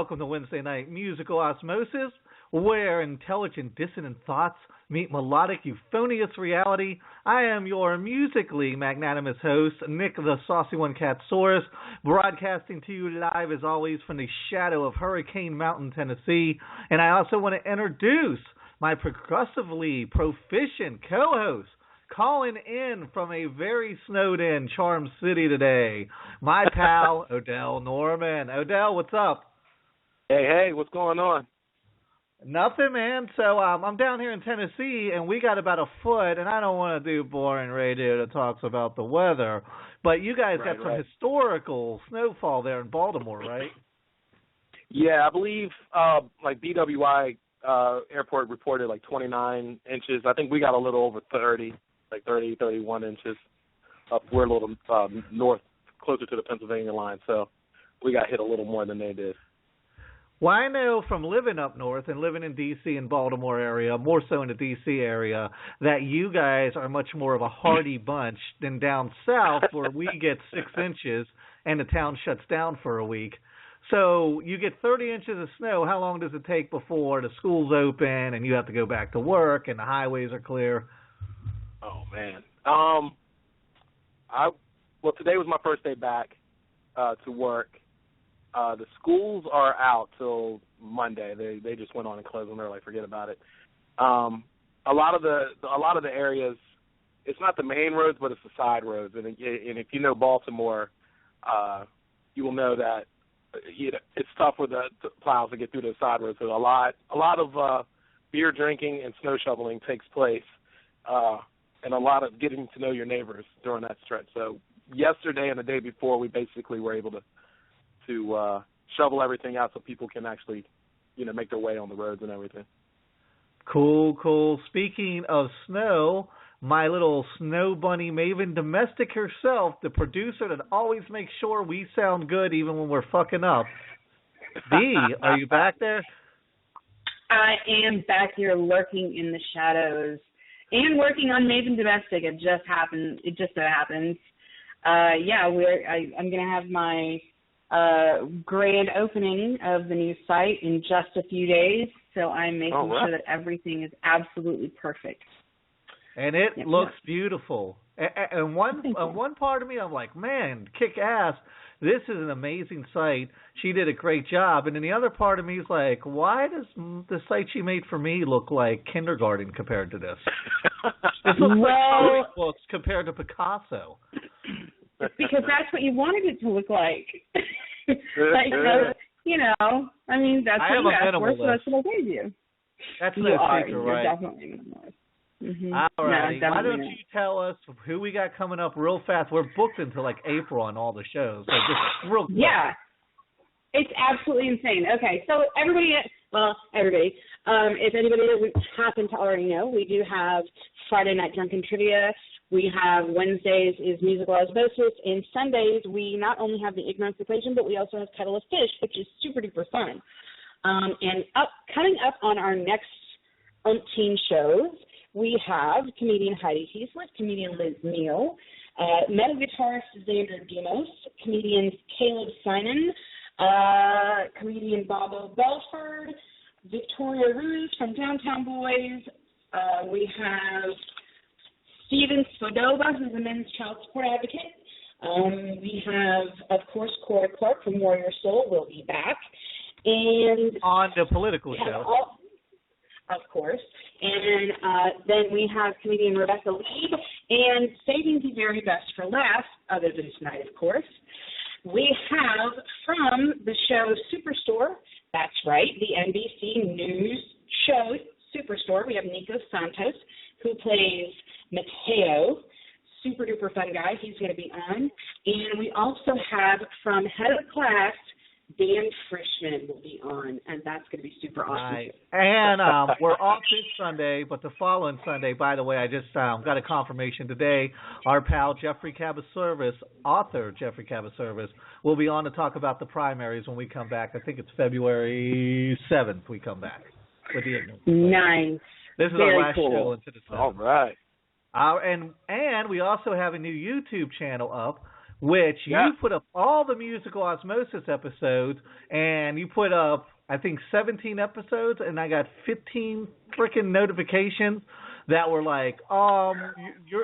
welcome to Wednesday Night Musical Osmosis, where intelligent dissonant thoughts meet melodic euphonious reality. I am your musically magnanimous host, Nick the Saucy One Catsaurus, broadcasting to you live as always from the shadow of Hurricane Mountain, Tennessee. And I also want to introduce my progressively proficient co-host, calling in from a very snowed-in Charm City today, my pal, O'Dell Norman. O'Dell, what's up? Hey, what's going on? Nothing, man. So I'm down here in Tennessee, and we got about a foot, and I don't want to do boring radio that talks about the weather, but you guys got some historical snowfall there in Baltimore, right? Yeah, I believe like BWI airport reported like 29 inches. I think we got a little over 30. Like 30, 31 inches up. We're a little north, closer to the Pennsylvania line, so we got hit a little more than they did. Well, I know from living up north and living in D.C. and Baltimore area, more so in the D.C. area, that you guys are much more of a hardy bunch than down south where we get 6 inches and the town shuts down for a week. So you get 30 inches of snow. How long does it take before the school's open and you have to go back to work and the highways are clear? Oh man. Today was my first day back to work. The schools are out till Monday. They just went on and closed them. They're like, forget about it. A lot of the areas, it's not the main roads, but it's the side roads. And if you know Baltimore, you will know that it's tough for the plows to get through those side roads. So a lot of beer drinking and snow shoveling takes place. And a lot of getting to know your neighbors during that stretch. So yesterday and the day before, we basically were able to shovel everything out so people can actually, make their way on the roads and everything. Cool. Speaking of snow, my little snow bunny maven domestic herself, the producer that always makes sure we sound good even when we're fucking up. Dee, are you back there? I am back here lurking in the shadows. And working on Maven Domestic, it just so happens. I'm going to have my grand opening of the new site in just a few days, so I'm making sure that everything is absolutely perfect. And it looks beautiful. And one part of me, I'm like, man, kick ass. This is an amazing site. She did a great job. And then the other part of me is like, why does the site she made for me look like kindergarten compared to this? This looks like comic books compared to Picasso. Because that's what you wanted it to look like. That's what you asked for, so that's what I gave you. That's no secret, You're right? You're definitely a minimalist. Mm-hmm. All right. No, why don't you tell us who we got coming up real fast? We're booked until like April on all the shows. So just real quick. Yeah. It's absolutely insane. Okay, so everybody, if anybody doesn't happen to already know, we do have Friday Night Drunken Trivia. We have Wednesdays is Musical Osmosis, and Sundays we not only have the Ignorance Equation, but we also have Kettle of Fish, which is super duper fun. Coming up on our next umpteen shows, we have comedian Heidi Heaslett, comedian Liz Neal, metal guitarist Xander Demos, comedians Caleb Simon, comedian Bobo Belford, Victoria Ruse from Downtown Boys. We have Steven Spadova, who's a men's child support advocate. We have, of course, Corey Clark from Warrior Soul will be back. And on the political show. Of course. And then we have comedian Rebecca Lee. And saving the very best for last, other than tonight, of course, we have from the show Superstore, that's right, the NBC News show Superstore, we have Nico Santos, who plays Mateo. Super duper fun guy. He's going to be on. And we also have from Head of Class, Dan Frischman will be on, and that's going to be super awesome. Right. And we're off this Sunday, but the following Sunday, by the way, I just got a confirmation today, our pal Jeffrey Cabaservice, author Jeffrey Cabaservice, will be on to talk about the primaries when we come back. I think it's February 7th we come back. With the nice. This is Very our last cool. show into the summer. All right. And we also have a new YouTube channel up which you put up all the musical Osmosis episodes, and you put up, I think, 17 episodes, and I got 15 freaking notifications that were like,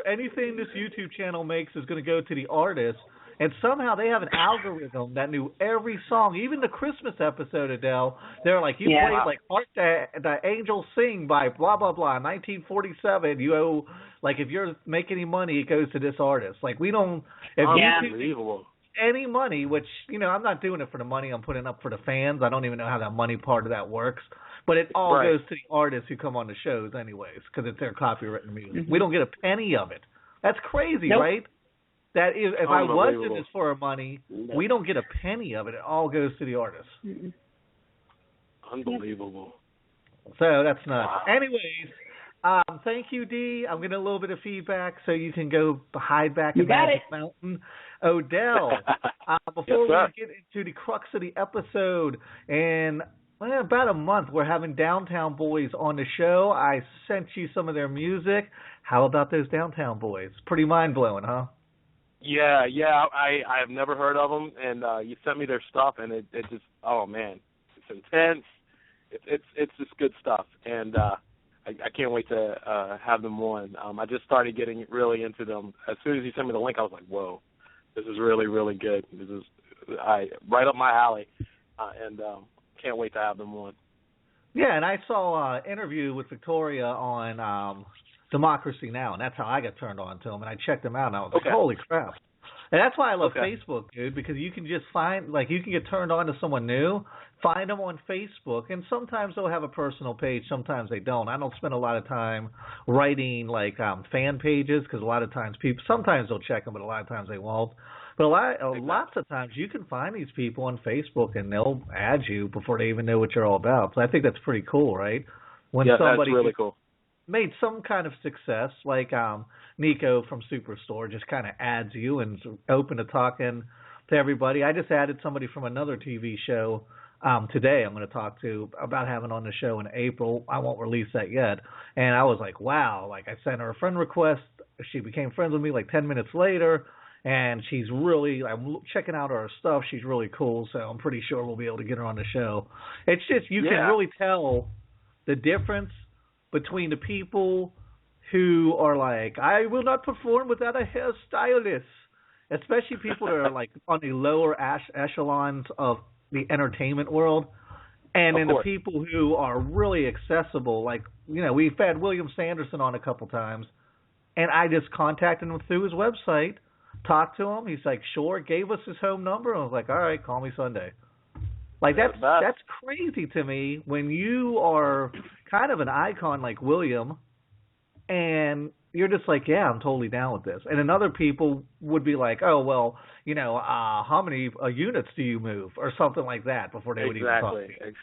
anything this YouTube channel makes is going to go to the artist. And somehow they have an algorithm that knew every song, even the Christmas episode, Adele. They're like, you played like Hark the Angels Sing by blah, blah, blah, 1947. You owe, like, if you're making any money, it goes to this artist. Like, we don't, if Unbelievable. any money, which, I'm not doing it for the money. I'm putting up for the fans. I don't even know how that money part of that works. But it all goes to the artists who come on the shows anyways, because it's their copywritten music. We don't get a penny of it. That's crazy, right? That is, if I was in this for money, we don't get a penny of it. It all goes to the artist. Unbelievable. So that's nuts. Wow. Anyways, thank you, Dee. I'm getting a little bit of feedback, so you can go hide back in Magic Mountain. Odell, before we get into the crux of the episode, in about a month, we're having Downtown Boys on the show. I sent you some of their music. How about those Downtown Boys? Pretty mind-blowing, huh? Yeah, I have never heard of them, and you sent me their stuff, and it just, oh man, it's intense. It's just good stuff, and I can't wait to have them on. I just started getting really into them. As soon as you sent me the link, I was like, whoa, this is really, really good. This is right up my alley, and can't wait to have them on. Yeah, and I saw an interview with Victoria on Democracy Now!, and that's how I got turned on to them, and I checked them out, and I was like, holy crap. And that's why I love Facebook, dude, because you can just find, like, you can get turned on to someone new, find them on Facebook, and sometimes they'll have a personal page, sometimes they don't. I don't spend a lot of time writing, like, fan pages, because a lot of times sometimes they'll check them, but a lot of times they won't. But lots of times you can find these people on Facebook, and they'll add you before they even know what you're all about. So I think that's pretty cool, right? When somebody that's really cool. Made some kind of success, like Nico from Superstore just kind of adds you and is open to talking to everybody. I just added somebody from another TV show today I'm going to talk to about having on the show in April. I won't release that yet. And I was like, wow, like I sent her a friend request. She became friends with me like 10 minutes later. And I'm checking out her stuff. She's really cool, so I'm pretty sure we'll be able to get her on the show. It's just, you can really tell the difference between the people who are like, I will not perform without a hairstylist, especially people that are like on the lower echelons of the entertainment world, and then the people who are really accessible. Like, we've had William Sanderson on a couple times, and I just contacted him through his website, talked to him. He's like, sure, gave us his home number, and I was like, all right, call me Sunday. Like, that's crazy to me when you are kind of an icon like William, and you're just like, yeah, I'm totally down with this. And then other people would be like, oh, well, how many units do you move or something like that before they would even talk to you.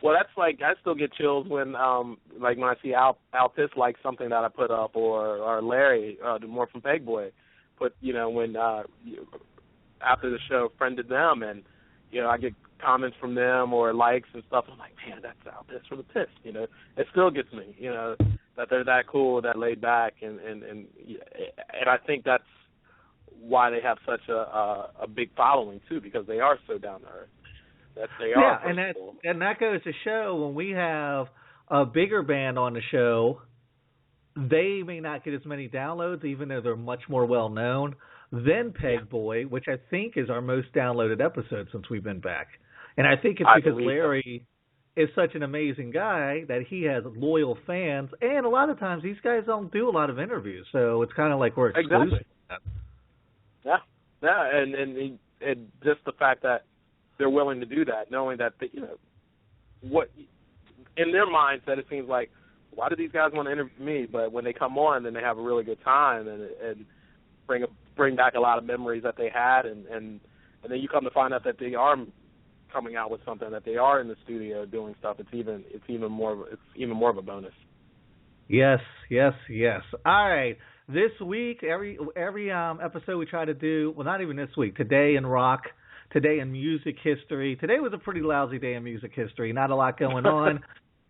Well, that's like, I still get chills when when I see Al Piss like something that I put up, or Larry, the more from Peg Boy, put, when after the show friended them, and, I get comments from them or likes and stuff. I'm like, man, that's Al Piss for the Piss. It still gets me, that they're that cool, that laid back, and I think that's why they have such a big following too, because they are so down to earth. And that goes to show when we have a bigger band on the show, they may not get as many downloads, even though they're much more well known than Peg Boy, which I think is our most downloaded episode since we've been back. And I think it's because Larry is such an amazing guy that he has loyal fans, and a lot of times these guys don't do a lot of interviews, so it's kind of like we're exclusive. Exactly. And just the fact that they're willing to do that, knowing that what in their mindset, it seems like, why do these guys want to interview me? But when they come on, then they have a really good time and bring back a lot of memories that they had, and then you come to find out that they are coming out with something, that they are in the studio doing stuff. It's even more of a bonus. Yes. All right. This week, every episode we try to do, well, not even this week, today in rock, today in music history. Today was a pretty lousy day in music history. Not a lot going on.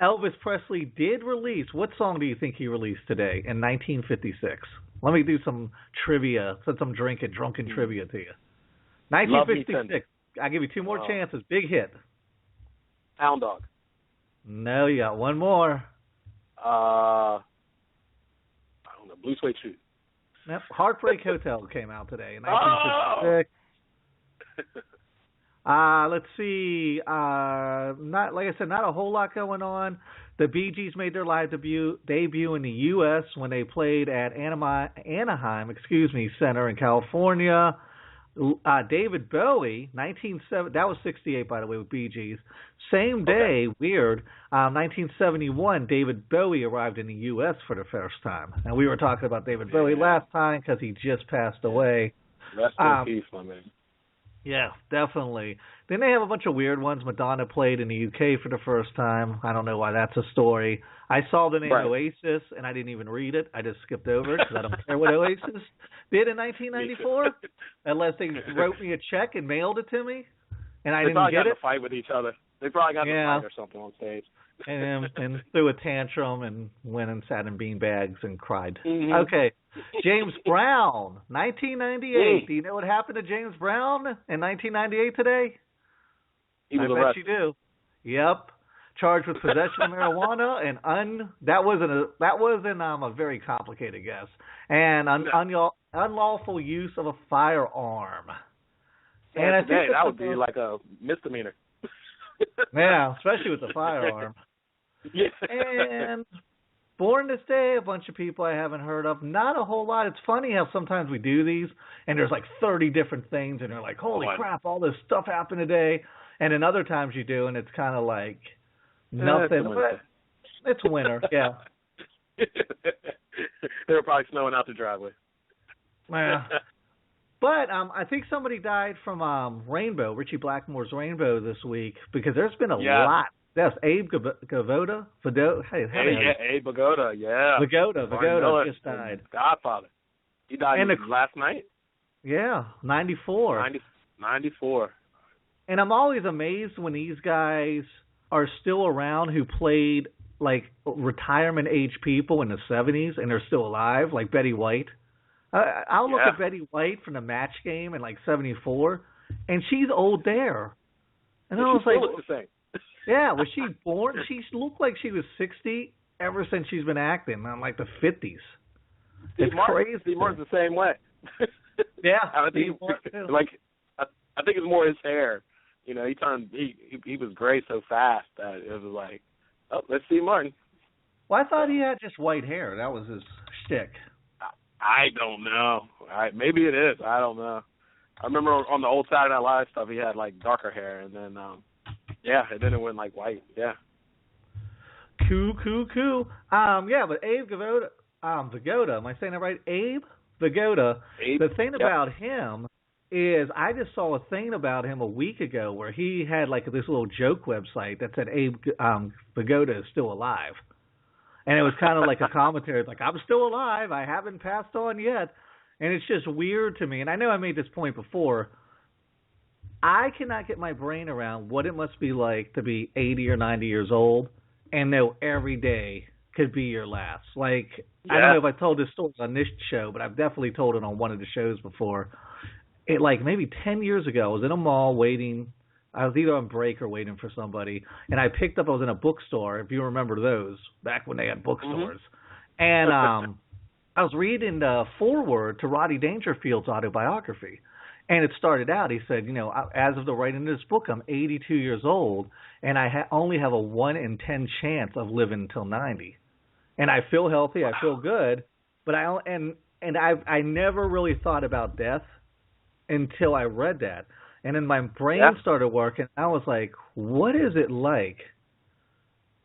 Elvis Presley did release, what song do you think he released today in 1956? Let me do some trivia, since I'm drinking, drunken trivia to you. 1956. I'll give you two more chances. Big hit. Hound Dog. No, you got one more. I don't know. Blue Suede Shoes. Yep. Heartbreak Hotel came out today in 1956. Let's see. Not like I said, not a whole lot going on. The Bee Gees made their live debut in the U.S. when they played at Anaheim Center in California. David Bowie, 1970. That was 68, by the way, with Bee Gees. Same day, weird. 1971, David Bowie arrived in the U.S. for the first time, and we were talking about David Bowie last time because he just passed away. Rest in peace, my man. Yeah, definitely. Then they have a bunch of weird ones. Madonna played in the UK for the first time. I don't know why that's a story. I saw the name Oasis, and I didn't even read it. I just skipped over it because I don't care what Oasis did in 1994, unless they wrote me a check and mailed it to me, and I didn't get it. They probably got in a fight with each other. They probably got in a fight or something on stage. and threw a tantrum and went and sat in beanbags and cried. Mm-hmm. Okay, James Brown, 1998. Do you know what happened to James Brown in 1998 today? He was arrested. Bet you do. Yep, charged with possession of marijuana and that wasn't a very complicated guess, and unlawful use of a firearm. And I think that would be like a misdemeanor. Yeah, especially with the firearm. Yeah. And born this day, a bunch of people I haven't heard of. Not a whole lot. It's funny how sometimes we do these, and there's like 30 different things, and you're like, holy crap, all this stuff happened today. And then other times you do, and it's kind of like nothing. It's winter, yeah. They were probably snowing out the driveway. Yeah. But I think somebody died from Rainbow, Richie Blackmore's Rainbow this week, because there's been a lot. Yes, Abe Vigoda. Abe Vigoda, yeah. Vigoda just died. Godfather. He died last night? Yeah, 94. 94. And I'm always amazed when these guys are still around who played, like, retirement-age people in the 70s, and they're still alive, like Betty White. I'll look at Betty White from the Match Game in like 74, and she's old there. And I was like, looks the same. Yeah, was she born? She looked like she was 60 ever since she's been acting in like the 50s. It's crazy. Steve Martin's the same way. Yeah, I think it's more his hair. You know, he was gray so fast that it was like, oh, let's see Martin. Well, I thought he had just white hair. That was his shtick. I don't know. Maybe it is. I don't know. I remember on the old Saturday Night Live stuff, he had like darker hair, and then and then it went like white. Yeah. Cool. Yeah, but Abe Vigoda. Am I saying that right? Abe Vigoda. The thing about him is, I just saw a thing about him a week ago where he had like this little joke website that said Abe Vigoda is still alive. And it was kind of like a commentary. It's like, I'm still alive. I haven't passed on yet. And it's just weird to me. And I know I made this point before. I cannot get my brain around what it must be like to be 80 or 90 years old and know every day could be your last. Like, I don't know if I told this story on this show, but I've definitely told it on one of the shows before. It like maybe 10 years ago, I was in a mall waiting. I was either on break or waiting for somebody, and I was in a bookstore, if you remember those, back when they had bookstores. Mm-hmm. And I was reading the foreword to Rodney Dangerfield's autobiography, and it started out, he said, as of the writing of this book, I'm 82 years old, and I only have a 1 in 10 chance of living until 90. And I feel healthy, I feel good, but I never really thought about death until I read that. And then my brain started working. I was like, what is it like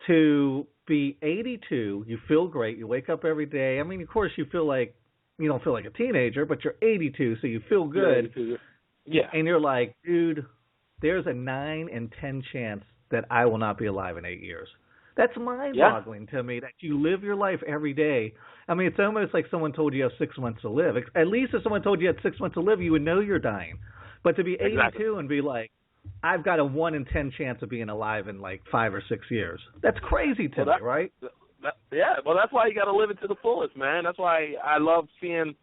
to be 82? You feel great. You wake up every day. I mean, of course, you don't feel like a teenager, but you're 82, so you feel good. Yeah. And you're like, dude, there's a 9 in 10 chance that I will not be alive in 8 years. That's mind-boggling to me, that you live your life every day. I mean, it's almost like someone told you have 6 months to live. At least if someone told you you had 6 months to live, you would know you're dying. But to be 82 and be like, I've got a 1 in 10 chance of being alive in like 5 or 6 years. That's crazy to me, right? Well, that's why you got to live it to the fullest, man. That's why I love seeing,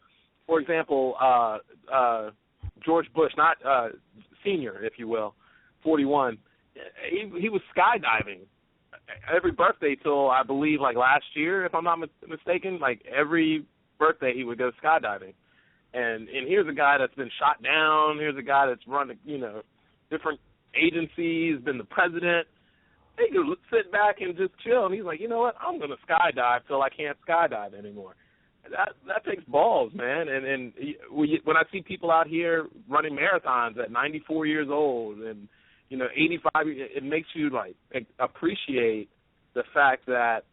for example, George Bush, not senior, if you will, 41. He was skydiving every birthday till I believe like last year, if I'm not mistaken. Like every birthday he would go skydiving, and here's a guy that's been shot down. Here's a guy that's run different agencies, been the president. He could sit back and just chill, and he's like, you know what? I'm gonna skydive till I can't skydive anymore. That takes balls, man. And when I see people out here running marathons at 94 years old and 85, it makes you like appreciate the fact that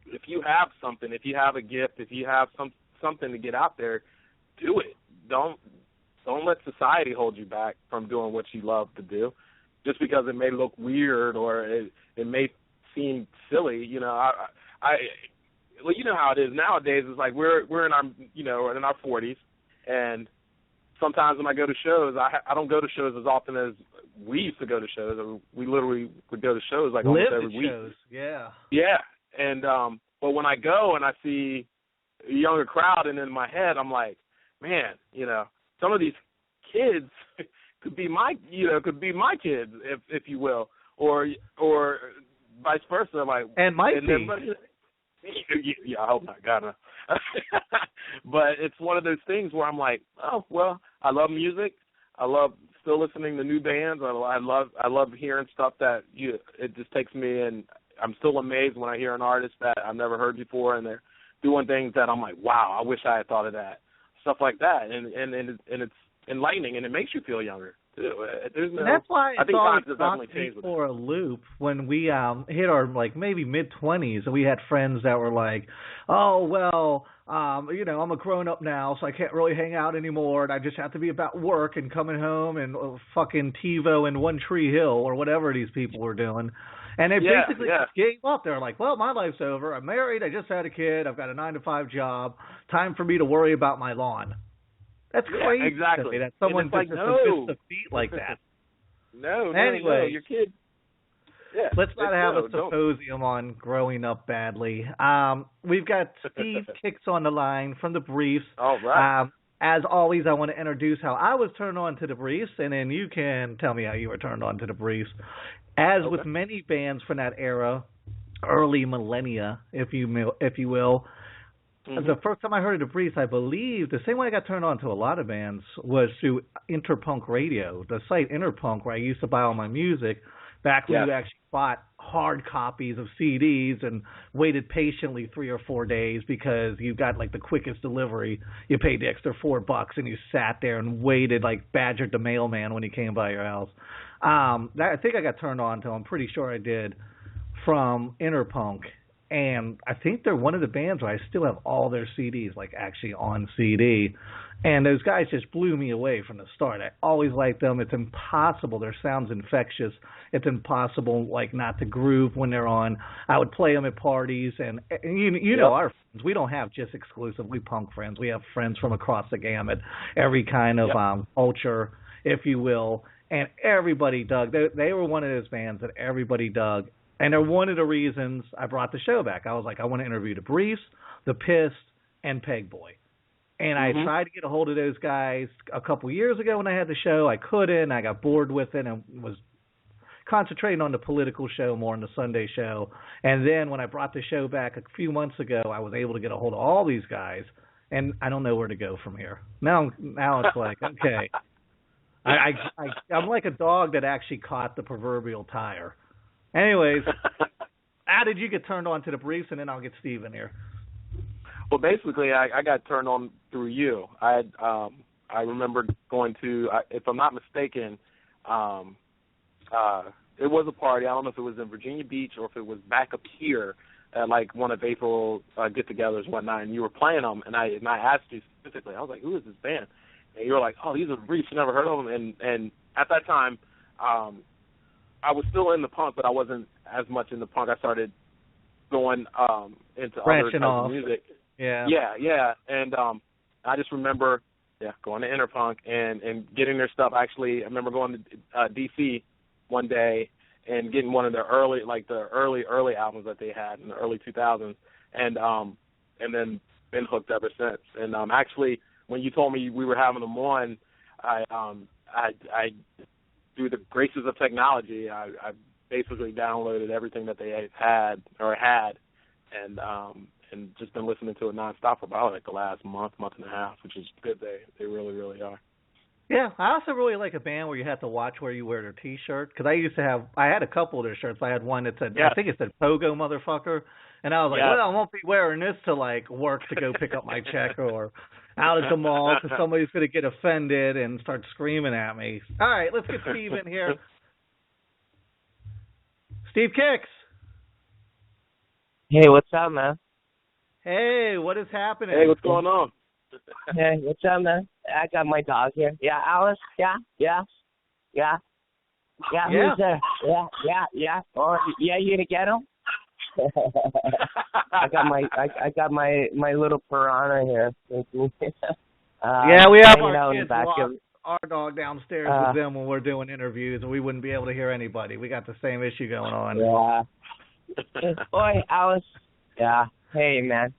if you have something, if you have a gift, if you have something to get out there, do it. Don't let society hold you back from doing what you love to do, just because it may look weird or it may seem silly. Well, you know how it is nowadays. It's like we're in our 40s, and sometimes when I go to shows, I don't go to shows as often as we used to go to shows. We literally would go to shows like almost every week. Shows, yeah. Yeah, and but when I go and I see a younger crowd, and in my head I'm like, man, some of these kids could be my kids, if you will, or vice versa. Like, and might be. Yeah, I hope not. God, no. But it's one of those things where I'm like, oh well, I love music. I love still listening to new bands. I love hearing stuff that it just takes me, and I'm still amazed when I hear an artist that I've never heard before, and they're doing things that I'm like, wow, I wish I had thought of that, stuff like that, and it's enlightening, and it makes you feel younger. That's why I think times have definitely changed for a loop when we hit our like maybe mid-20s, and we had friends that were like, oh well, I'm a grown up now, so I can't really hang out anymore, and I just have to be about work and coming home and fucking TiVo and One Tree Hill or whatever these people were doing. And they basically gave up. They're like, well, my life's over. I'm married. I just had a kid. I've got a 9-to-5 job. Time for me to worry about my lawn. That's crazy. Exactly. That someone like, just no. the feet like that. Anyway, your kid. Yeah, let's not have a symposium on growing up badly. We've got Steve Kicks on the line from the Briefs. All right. As always, I want to introduce how I was turned on to the Briefs, and then you can tell me how you were turned on to the Briefs. As with many bands from that era, early millennia, if you will, the first time I heard of the Briefs, I believe, the same way I got turned on to a lot of bands was through Interpunk Radio, the site Interpunk, where I used to buy all my music back when you actually bought hard copies of CDs and waited patiently 3 or 4 days because you got like the quickest delivery. You paid the extra $4 and you sat there and waited, like badgered the mailman when he came by your house. I think I got turned on to, I'm pretty sure I did, from Interpunk. And I think they're one of the bands where I still have all their CDs, like actually on CD. And those guys just blew me away from the start. I always liked them. It's impossible. Their sound's infectious. It's impossible, like, not to groove when they're on. I would play them at parties. And you know our friends. We don't have just exclusively punk friends. We have friends from across the gamut, every kind of culture, if you will. And everybody dug. They were one of those bands that everybody dug. And they're one of the reasons I brought the show back. I was like, I want to interview the Briefs, the Pissed, and Peg Boy. And I tried to get a hold of those guys a couple years ago when I had the show. I couldn't. I got bored with it and was concentrating on the political show more, on the Sunday show. And then when I brought the show back a few months ago, I was able to get a hold of all these guys. And I don't know where to go from here. Now it's like, okay. I'm like a dog that actually caught the proverbial tire. Anyways, how did you get turned on to the Briefs? And then I'll get Steve in here. Well, basically, I got turned on through you. I remember going to, if I'm not mistaken, it was a party. I don't know if it was in Virginia Beach or if it was back up here at like one of April get-togethers and whatnot, and you were playing them, and I asked you specifically. I was like, who is this band? And you were like, oh, these are the Briefs. You never heard of them? And at that time, I was still in the punk, but I wasn't as much in the punk. I started going into other types of music. Yeah. And I just remember, going to Interpunk and getting their stuff. Actually, I remember going to D.C. one day and getting one of their early albums that they had in the early 2000s, and then been hooked ever since. And actually, when you told me we were having them on, I through the graces of technology, I basically downloaded everything that they had, and just been listening to it nonstop for about like the last month and a half, which is good. They really, really are. Yeah, I also really like a band where you have to watch where you wear their T-shirt, because I had a couple of their shirts. I had one that said, I think it said Pogo Motherfucker, and I was like, well, I won't be wearing this to like work to go pick up my check or out at the mall because somebody's going to get offended and start screaming at me. All right, let's get Steve in here. Steve Kicks. Hey, what's up, man? Hey, what is happening? Hey, what's going on? Hey, what's up, man? I got my dog here. Yeah, Alice? Yeah. Who's there? Yeah. Oh, yeah, you gonna get him? I got my little piranha here. Yeah, we have our kids back our dog downstairs with them when we're doing interviews, and we wouldn't be able to hear anybody. We got the same issue going on. Yeah. Oi, Alice. Yeah. Hey, man.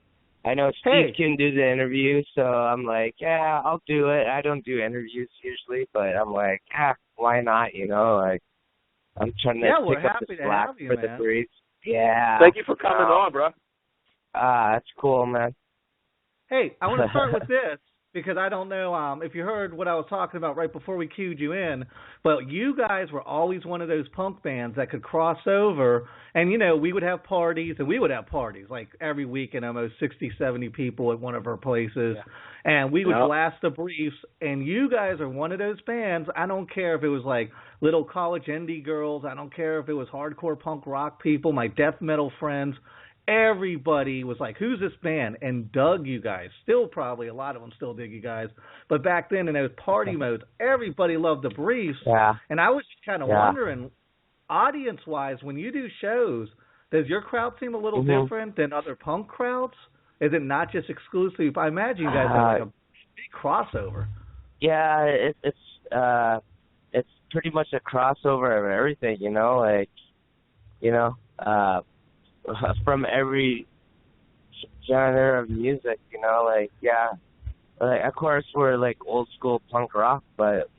I know Steve can do the interview, so I'm like, yeah, I'll do it. I don't do interviews usually, but I'm like, why not? You know, like I'm trying to pick up the slack for the breeze. Yeah. Thank you for coming on, bro. That's cool, man. Hey, I want to start with this because I don't know if you heard what I was talking about right before we cued you in, but you guys were always one of those punk bands that could cross over, and, you know, we would have parties, like every weekend, almost 60, 70 people at one of our places, and we would blast the briefs, and you guys are one of those bands. I don't care if it was like little college indie girls. I don't care if it was hardcore punk rock people, my death metal friends. Everybody was like, who's this band? And dug you guys. Still probably a lot of them still dig you guys. But back then in those party modes, everybody loved the briefs. Yeah. And I was kind of wondering, audience-wise, when you do shows, does your crowd seem a little different than other punk crowds? Is it not just exclusive? I imagine you guys have like a big crossover. Yeah, it's pretty much a crossover of everything, you know, like, you know, from every genre of music, you know, like, like, of course we're like old school punk rock, but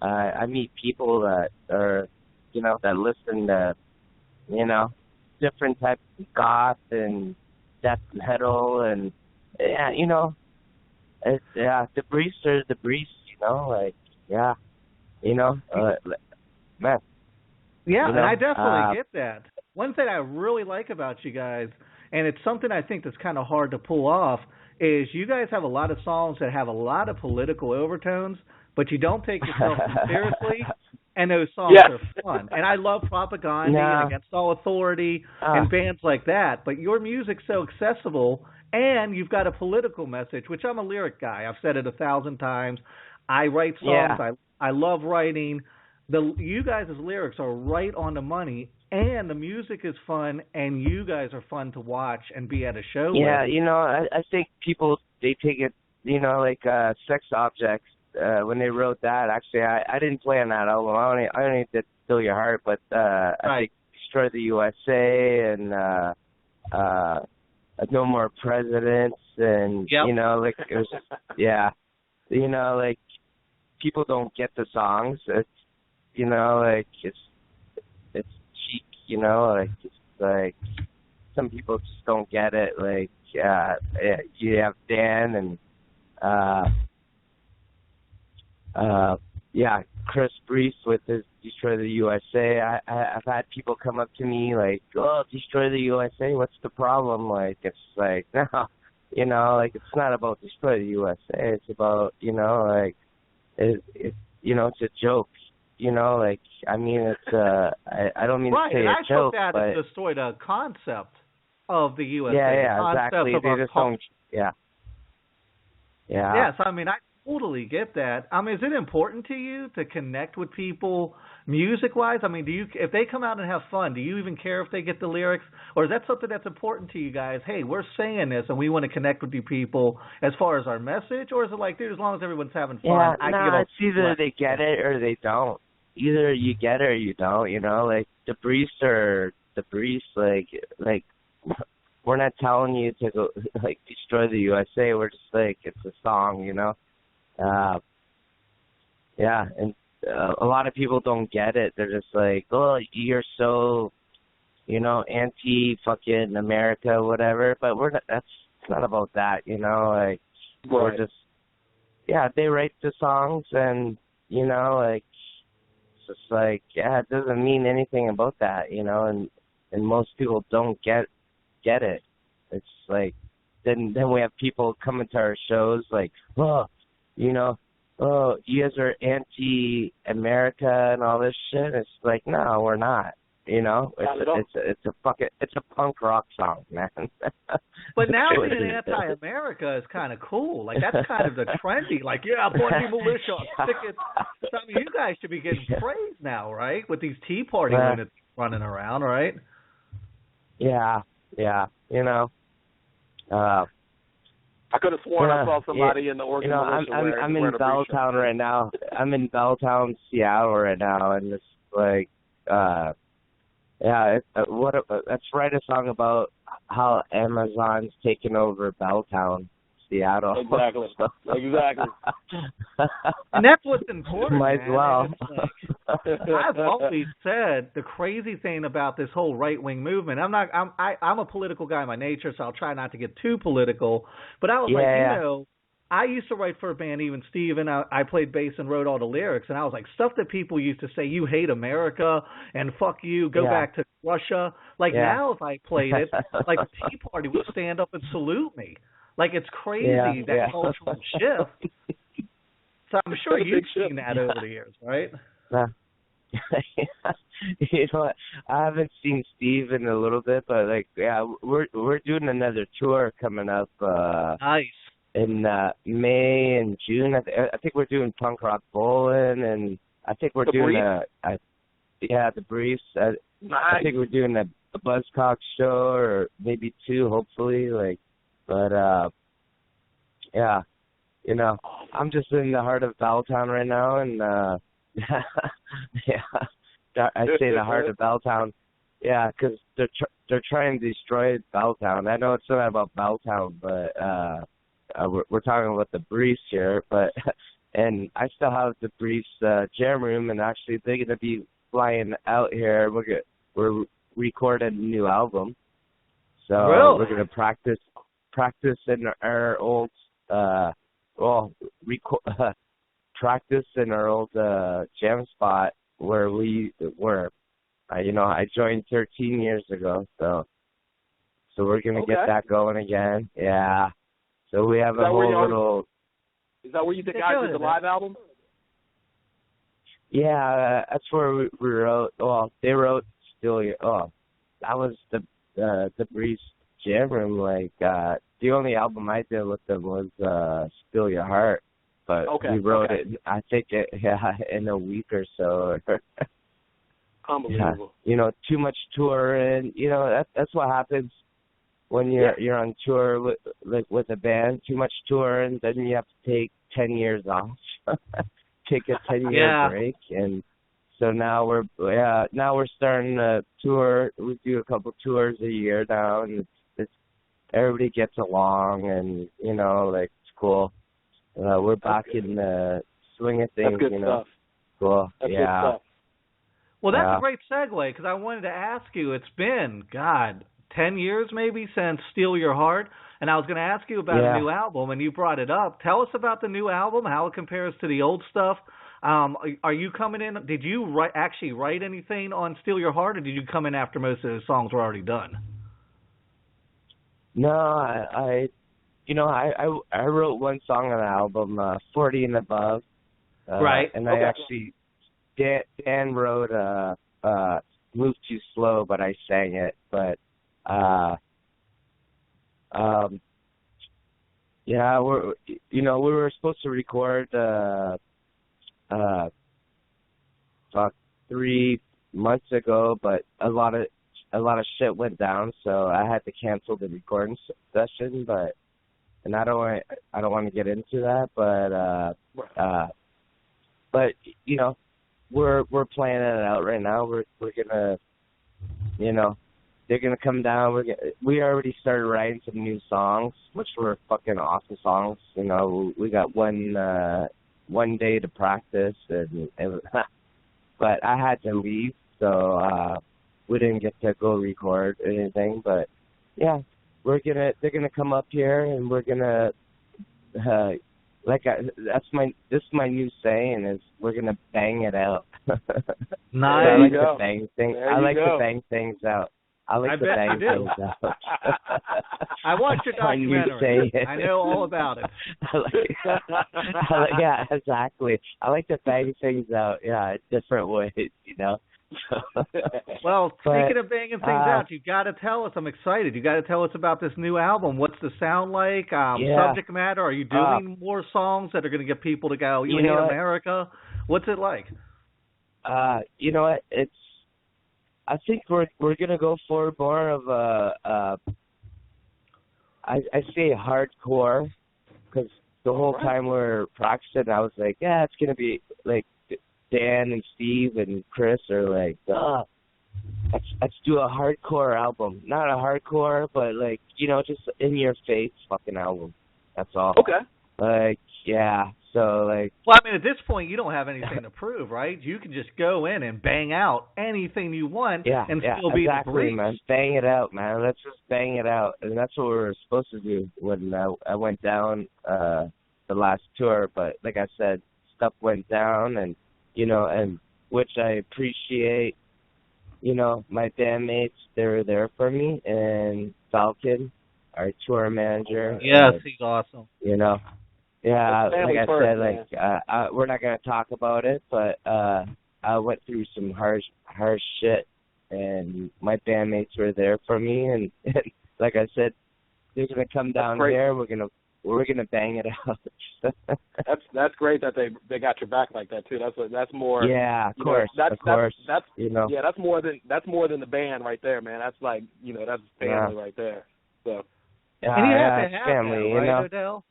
I meet people that are, you know, that listen to, you know, different types of goth and death metal, and you know, it's, the briefs are the briefs, you know, like, you know, man. Yeah, you know, and I definitely get that. One thing I really like about you guys, and it's something I think that's kind of hard to pull off, is you guys have a lot of songs that have a lot of political overtones, but you don't take yourself too seriously, and those songs are fun. And I love Propaganda and Against All Authority and bands like that, but your music's so accessible, and you've got a political message, which I'm a lyric guy. I've said it 1,000 times. I write songs. I love writing. You guys' lyrics are right on the money, and the music is fun, and you guys are fun to watch and be at a show with. Yeah, you know, I think people, they take it, you know, like Sex Objects, when they wrote that. Actually, I didn't play on that album. I only did Steal Your Heart, but I think Destroy the USA and No More Presidents, and, you know, like, it was just, you know, like, people don't get the songs. It's, you know, like, it's cheap, you know, like, it's like, some people just don't get it. Like, you have Dan and, Chris Brees with his Destroy the USA. I've had people come up to me like, oh, Destroy the USA, what's the problem? Like, it's like, no, you know, like, it's not about Destroy the USA. It's about, you know, like, you know, it's a joke. You know, like, I mean, it's, I don't mean to say a joke, but... Right, and I took that as destroy the concept of the USA. Yeah, exactly. They just don't, Yeah, so, I mean, I totally get that. I mean, is it important to you to connect with people music-wise? I mean, if they come out and have fun, do you even care if they get the lyrics? Or is that something that's important to you guys? Hey, we're saying this, and we want to connect with you people as far as our message? Or is it like, dude, as long as everyone's having fun, it's either they get it or they don't. either you get it or you don't, you know, like the Breeze, like we're not telling you to go like destroy the USA. We're just like, it's a song, you know. Yeah, and a lot of people don't get it. They're just like, oh, you're so, you know, anti fucking America, whatever. But it's not about that, you know. Like we're just, yeah, they write the songs, and you know, like it's just like, yeah, it doesn't mean anything about that, you know, and most people don't get it. It's like then we have people coming to our shows like, oh, you know, oh, you guys are anti-America and all this shit. It's like, no, we're not. You know, it's a punk rock song, man. But now being anti-America is kind of cool. Like that's kind of the trendy. Like, yeah, Bundy militia, stick it. So, I mean, you guys should be getting praise now, right? With these Tea Party units running around, right? Yeah, you know. I could have sworn I saw somebody in the Oregon militia. I'm in Belltown right now. I'm in Belltown, Seattle right now, and it's like, let's write a song about how Amazon's taken over Belltown, Seattle. Exactly. And that's what's important. Might as well. I've always said the crazy thing about this whole right-wing movement. I'm a political guy by nature, so I'll try not to get too political. But I was like, you know, I used to write for a band, even Steve, and I played bass and wrote all the lyrics, and I was like, stuff that people used to say, you hate America, and fuck you, go back to Russia. Like now, if I played it, like the Tea Party would stand up and salute me. Like it's crazy that cultural shift. So I'm sure you've seen that over the years, right? You know what? I haven't seen Steve in a little bit, but like, yeah, we're doing another tour coming up. Nice. In May and June. I think we're doing Punk Rock Bowling, and I think we're doing the Briefs. Nice. I think we're doing a Buzzcock show, or maybe two, hopefully. Like, but yeah, you know, I'm just in the heart of Belltown right now, and I say the heart of Belltown, yeah, because they're trying to destroy Belltown. I know it's not about Belltown, but we're talking about the Briefs here, but and I still have the Briefs jam room, and actually they're gonna be flying out here. We're recording a new album, so we're gonna practice in our old practice in our old jam spot where we were. You know, I joined 13 years ago, so we're gonna get that going again. Yeah. So we have a whole little. Is that where you guys did the live album? Yeah, that's where we wrote. Well, they wrote "Still Your." Oh, that was the Breeze jam room. Like the only album I did with them was "Still Your Heart," but we wrote it. I think in a week or so. Unbelievable. Yeah. You know, too much touring. You know, that's what happens. When you're on tour with a band, too much touring, then you have to take 10 years off, take a 10-year break, and so now we're starting to tour. We do a couple tours a year now, and it's everybody gets along, and you know, like it's cool. We're back in the swing of things, That's good stuff. Cool. That's good stuff. Well, that's a great segue, because I wanted to ask you. It's been 10 years maybe since Steal Your Heart, and I was going to ask you about a new album, and you brought it up. Tell us about the new album, how it compares to the old stuff. Are you coming in? Did you actually write anything on Steal Your Heart, or did you come in after most of the songs were already done? No, I wrote one song on the album, 40 and Above. Right. And I actually, Dan wrote Move Too Slow, but I sang it. But we were supposed to record 3 months ago, but a lot of shit went down, so I had to cancel the recording session. But I don't want to get into that, but we're planning it out right now. We're gonna, you know, they're gonna come down. We already started writing some new songs, which were fucking awesome songs. You know, we got one day to practice, and but I had to leave, so we didn't get to go record or anything. But yeah, they're gonna come up here, and we're gonna this is my new saying is we're gonna bang it out. Nice. I like to bang things. I like to bang things out. I like I to bet bang you do. things out. I watched your documentary. I know all about it. Yeah, exactly. I like to bang things out. Yeah, in different ways, you know. Well, speaking of banging things out, you got to tell us. I'm excited. You got to tell us about this new album. What's the sound like? Subject matter? Are you doing more songs that are going to get people to go, you hate America? What's it like? You know what? I think we're gonna go for more of I say hardcore, because the whole time we're practicing, I was like, yeah, it's gonna be like Dan and Steve and Chris are like, let's do a hardcore album. Not a hardcore, but like, you know, just in your face fucking album. That's all. Okay. Like, yeah. So like. Well, I mean, at this point, you don't have anything to prove, right? You can just go in and bang out anything you want, and still be exactly, the breeze. Man. Bang it out, man. Let's just bang it out, and that's what we were supposed to do when I went down the last tour. But like I said, stuff went down, and you know, and which I appreciate. You know, my bandmates, they were there for me, and Falcon, our tour manager. Yes, he's awesome. You know. Yeah, like I said, like we're not gonna talk about it, but I went through some harsh shit, and my bandmates were there for me, and like I said, they're gonna come down here. We're gonna bang it out. That's great that they got your back like that too. That's more. Yeah, of course. That's you know. Yeah, that's more than the band right there, man. That's like, you know, that's family right there. So. And you have to have family, that, right, you know? O'Dell?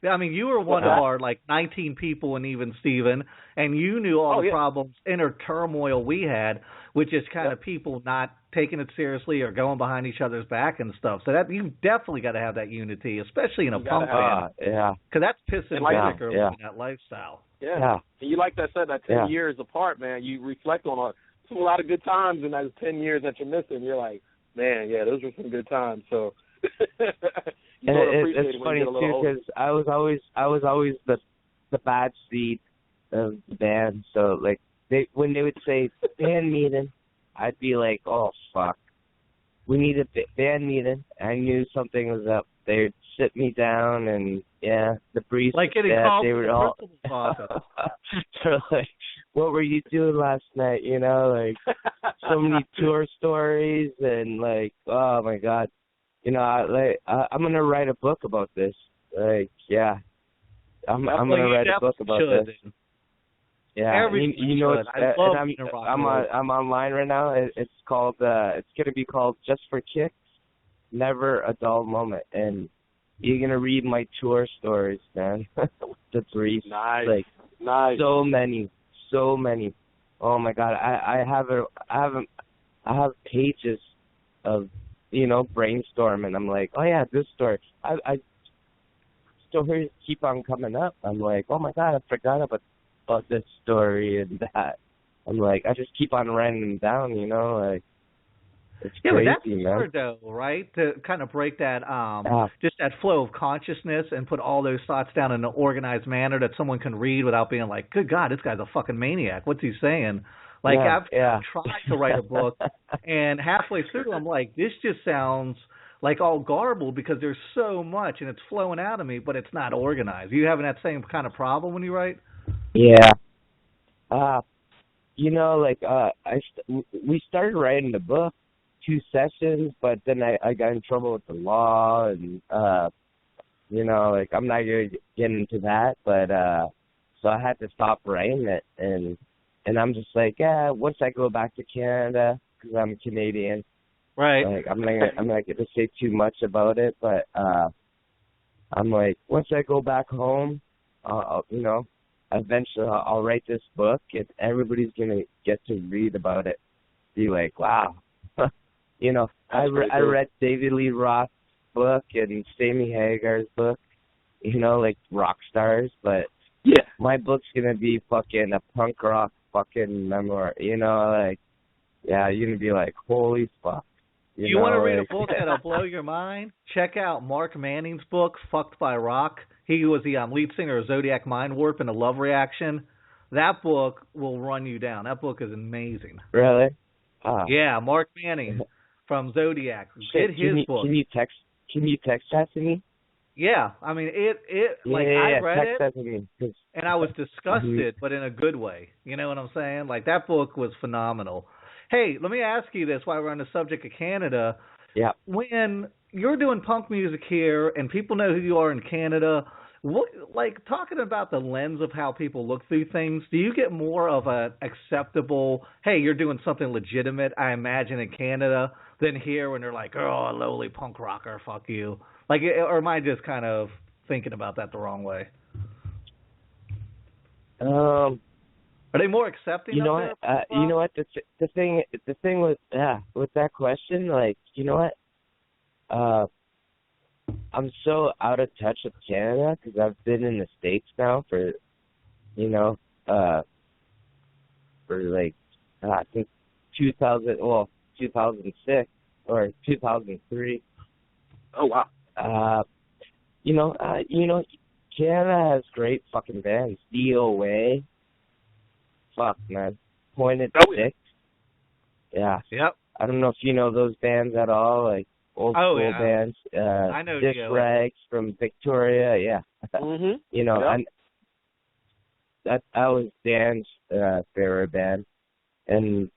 I mean, you were one of our, 19 people, and even Steven, and you knew all the problems, inner turmoil we had, which is kind of people not taking it seriously or going behind each other's back and stuff. So that you definitely got to have that unity, especially in a punk band. Yeah. Because that's pissing liquor in that lifestyle. Yeah. And you like that said, that 10 years apart, man, you reflect on a lot of good times in those 10 years that you're missing. You're like, man, yeah, those were some good times. So. It's funny too, because I was always the bad seed of the band. So like when they would say band meeting, I'd be like, oh fuck, we need a band meeting. I knew something was up. They'd sit me down, and the briefs. Like getting called they were all. They're like, what were you doing last night? You know, like so many tour stories, and like, oh my god. You know, I'm gonna write a book about this. Like, I'm gonna write a book about this. Yeah, you know, I'm online right now. It's called. It's gonna be called Just for Kicks, Never a Dull Moment, and you're gonna read my tour stories, man. The brief. Nice. Like, nice. So many. Oh my god, I have pages of. You know, brainstorming. I'm like, oh yeah, this story. I stories keep on coming up. I'm like, oh my god, I forgot about this story and that. I'm like, I just keep on writing them down. You know, like it's crazy, but that's man. hard though, right? To kind of break that, just that flow of consciousness and put all those thoughts down in an organized manner that someone can read without being like, good God, this guy's a fucking maniac. What's he saying? Like, I've tried to write a book, and halfway through, I'm like, this just sounds like all garbled because there's so much, and it's flowing out of me, but it's not organized. You having that same kind of problem when you write? Yeah. You know, like, we started writing the book, 2 sessions, but then I got in trouble with the law, and, you know, like, I'm not going to get into that, but, so I had to stop writing it, and I'm just like, once I go back to Canada, because I'm Canadian, right? Like, I'm not going to say too much about it, but I'm like, once I go back home, you know, eventually I'll write this book, and everybody's gonna get to read about it. Be like, wow, you know, I read David Lee Roth's book and Sammy Hagar's book, you know, like rock stars, but yeah, my book's gonna be fucking a punk rock fucking memoir, you know, like, yeah, you're gonna be like, holy fuck. You want to read a book that'll blow your mind? Check out Mark Manning's book, Fucked by Rock. He was the lead singer of Zodiac Mind Warp and A Love Reaction. That book will run you down. That book is amazing. Really? Oh. Yeah, Mark Manning from Zodiac. Get his book. Can you text that to me? Yeah, I mean I read text it, that to me, and I was disgusted, but in a good way. You know what I'm saying? Like, that book was phenomenal. Hey, let me ask you this while we're on the subject of Canada. Yeah. When you're doing punk music here and people know who you are in Canada, talking about the lens of how people look through things, do you get more of an acceptable, hey, you're doing something legitimate, I imagine, in Canada, than here when they're like, oh, a lowly punk rocker, fuck you? Like, or am I just kind of thinking about that the wrong way? Are they more accepting? You know what? You know what? The thing with that question, like, you know what? I'm so out of touch with Canada because I've been in the States now for, you know, for like I think 2006 or 2003. Oh wow. You know, Canada has great fucking bands. DOA. Fuck, man. Pointed Six. Yeah. Yep. I don't know if you know those bands at all, like old school bands. I know Dish Rags from Victoria, yeah. Mm-hmm. You know, that was Dan's favorite band. And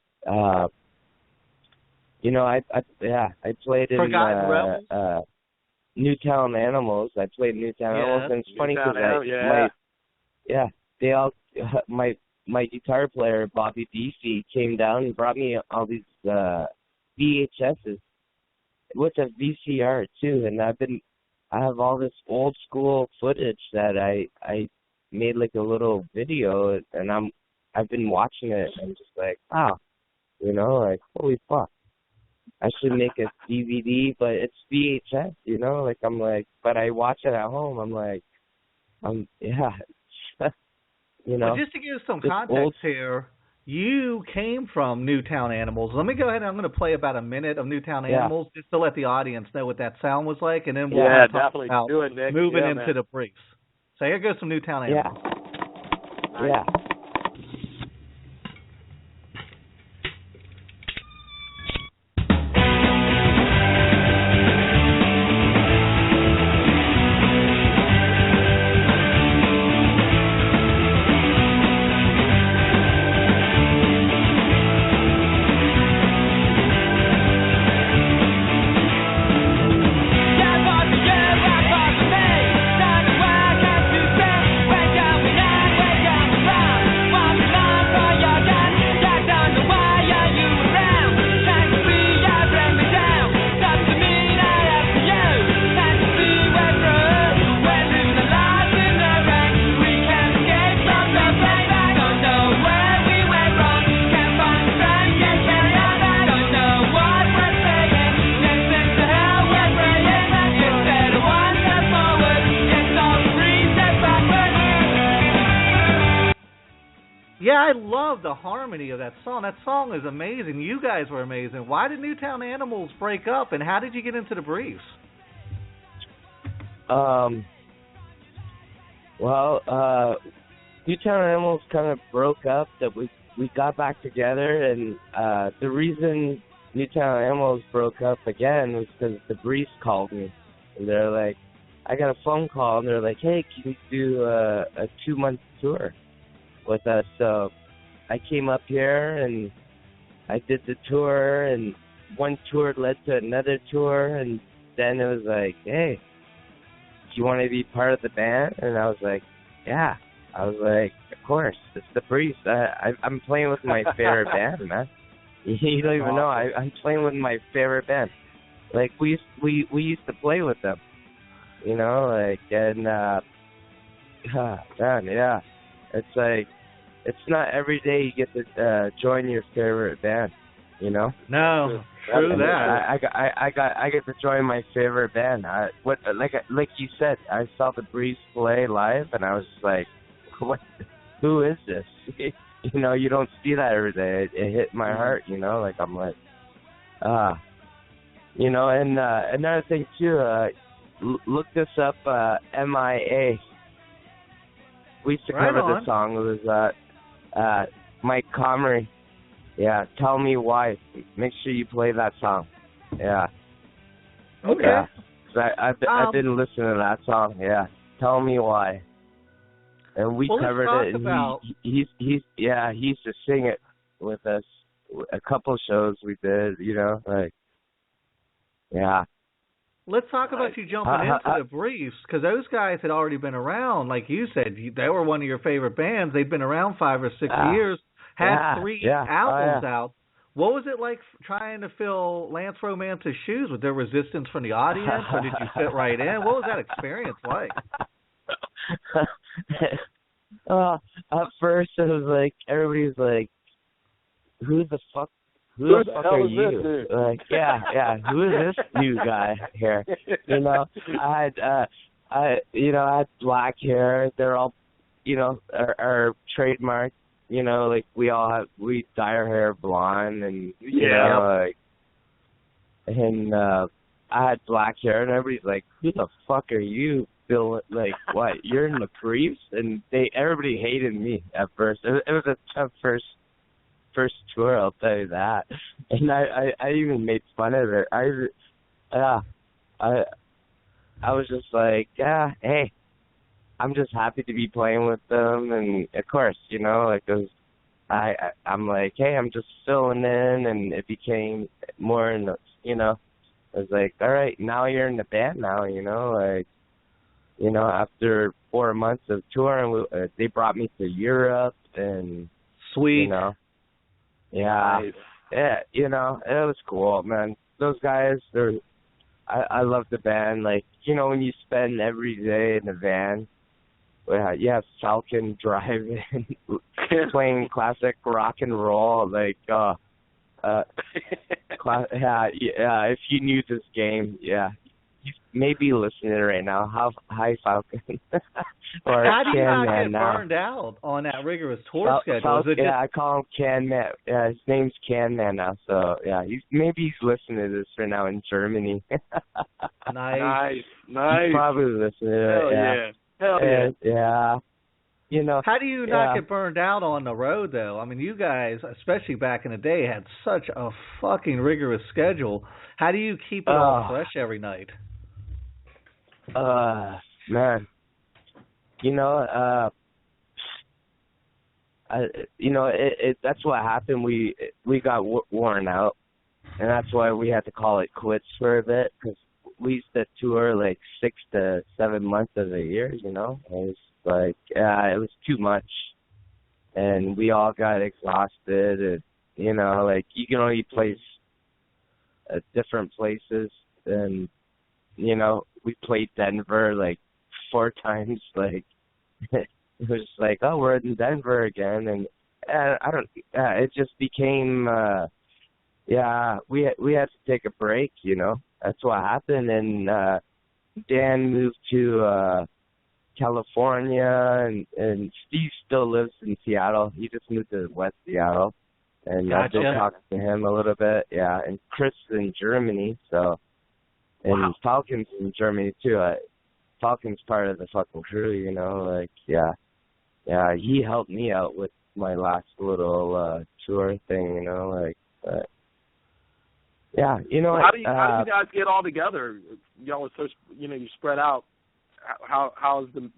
you know, I played in Forgotten Rebels? Newtown Animals. I played Newtown Animals, and it's funny because they all my guitar player, Bobby Beefy, came down and brought me all these VHSs with a VCR too, and I have all this old school footage that I made like a little video, and I've been watching it and just like, wow, you know, like, holy fuck. I should make a DVD, but it's VHS, you know, like, I'm like, but I watch it at home, I'm like, you know. Well, just to give some context here, you came from Newtown Animals. Let me go ahead and I'm going to play about a minute of Newtown Animals just to let the audience know what that sound was like, and then we'll talk about do it, Nick. moving into the briefs. So here goes some Newtown Animals. Yeah. Yeah, I love the harmony of that song. That song is amazing. You guys were amazing. Why did Newtown Animals break up, and how did you get into the Briefs? Newtown Animals kind of broke up. That we got back together, and the reason Newtown Animals broke up again was because the Briefs called me, and they're like, I got a phone call, and they're like, hey, can you do a 2-month tour with us? So I came up here and I did the tour, and one tour led to another tour, and then it was like, hey, do you want to be part of the band? And I was like, yeah. I was like, of course, it's the Priest. I'm playing with my favorite band, man. You don't even know. I'm playing with my favorite band. Like, we used to play with them, you know, like, and man, yeah. It's like, it's not every day you get to join your favorite band, you know? No, true that. I get to join my favorite band. Like you said, I saw the Breeze play live, and I was just like, what? Who is this? You know, you don't see that every day. It hit my heart, you know? Like, I'm like, you know, and another thing, too, look this up, MIA. We used to cover this song. It was Mike Comrie. Yeah, Tell Me Why. Make sure you play that song. Yeah. Okay. Yeah. 'Cause I didn't listen to that song. Yeah. Tell Me Why. And we covered it, and he used to sing it with us. A couple shows we did, you know, like, yeah. Let's talk about you jumping into the Briefs, because those guys had already been around. Like you said, they were one of your favorite bands. They'd been around 5 or 6 years, had 3 albums out. What was it like trying to fill Lance Romance's shoes? Was there resistance from the audience, or did you fit right in? What was that experience like? At first, it was like, everybody's like, who the fuck are you? Like, who is this new guy here? You know, I had black hair. They're all, you know, are trademarked. You know, like, we dye our hair blonde, and you know, like, and I had black hair, and everybody's like, who the fuck are you? Bill, like, what? You're in the Briefs? And everybody hated me at first. It was a tough first tour, I'll tell you that. And I even made fun of it. I was just like, hey, I'm just happy to be playing with them. And of course, you know, like, I'm like, hey, I'm just filling in, and it became more in the, you know, I was like, all right, now you're in the band now, you know, like, you know, after 4 months of touring, they brought me to Europe, and sweet, you know, yeah, you know, it was cool, man. Those guys, I love the band. Like, you know, when you spend every day in the van, you have Falcon driving, playing classic rock and roll, like, if you knew this game, you may be listening right now. Hi, Falcon. Or how do you Can not Man get now. burned out on that rigorous tour schedule? I call him Can Man. His name's Can Man now. So maybe he's listening to this right now in Germany. Nice. He's probably listening to it. Hell yeah. Yeah. You know. How do you not get burned out on the road, though? I mean, you guys, especially back in the day, had such a fucking rigorous schedule. How do you keep it all fresh every night? Man, you know, that's what happened. We got worn out, and that's why we had to call it quits for a bit, because we used to tour like 6 to 7 months of the year. You know, it was like, it was too much, and we all got exhausted. And you know, like, you can only play at different places, and you know, we played Denver like 4 times. Like, it was like, oh, we're in Denver again, and I don't. It just became, we had to take a break. You know, that's what happened. And Dan moved to California, and Steve still lives in Seattle. He just moved to West Seattle, and I still talk to him a little bit. Yeah, and Chris in Germany, so. And Falcon's in Germany, too. Falcon's part of the fucking crew, you know, like, he helped me out with my last little tour thing, you know, like, but, you know. How do you guys get all together? Y'all are so, you know, you spread out. How's the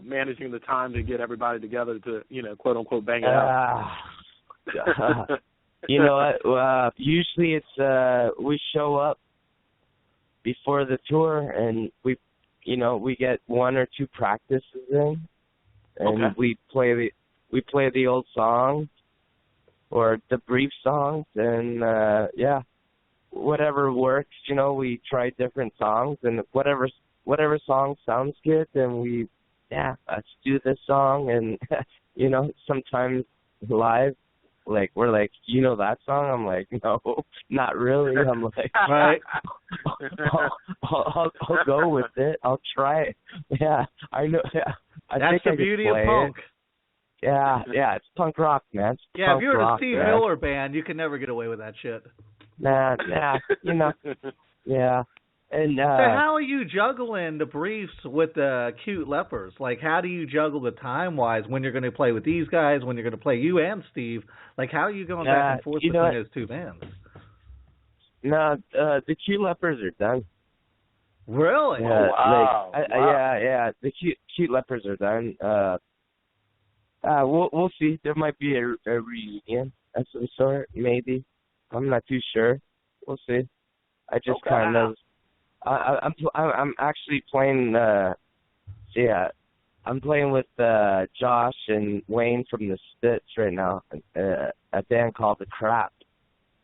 managing the time to get everybody together to, you know, quote unquote, bang it out? You know what? Usually it's we show up before the tour, and we get 1 or 2 practices in, and we play the old songs or the brief songs, and whatever works. You know, we try different songs, and whatever song sounds good, then we yeah, let's do this song. And, you know, sometimes live, like, we're like, you know that song? I'm like, no, not really. I'm like, Right. I'll go with it. I'll try it. Yeah, I know. Yeah, That's the beauty of punk. Yeah, it's punk rock, man. It's Yeah, if punk you're in a rock, Steve man. Miller band, you can never get away with that shit. Nah, you know, yeah. And so how are you juggling the briefs with the Cute Lepers? Like, how do you juggle the time-wise when you're going to play with these guys, when you're going to play you and Steve? Like, how are you going back and forth between those two bands? No, the Cute Lepers are done. Really? Yeah, oh, wow. Yeah. The cute Lepers are done. We'll see. There might be a reunion of some sort, maybe. I'm not too sure. We'll see. I just kind of. I'm actually playing. I'm playing with Josh and Wayne from the Spits right now. A band called The Crap.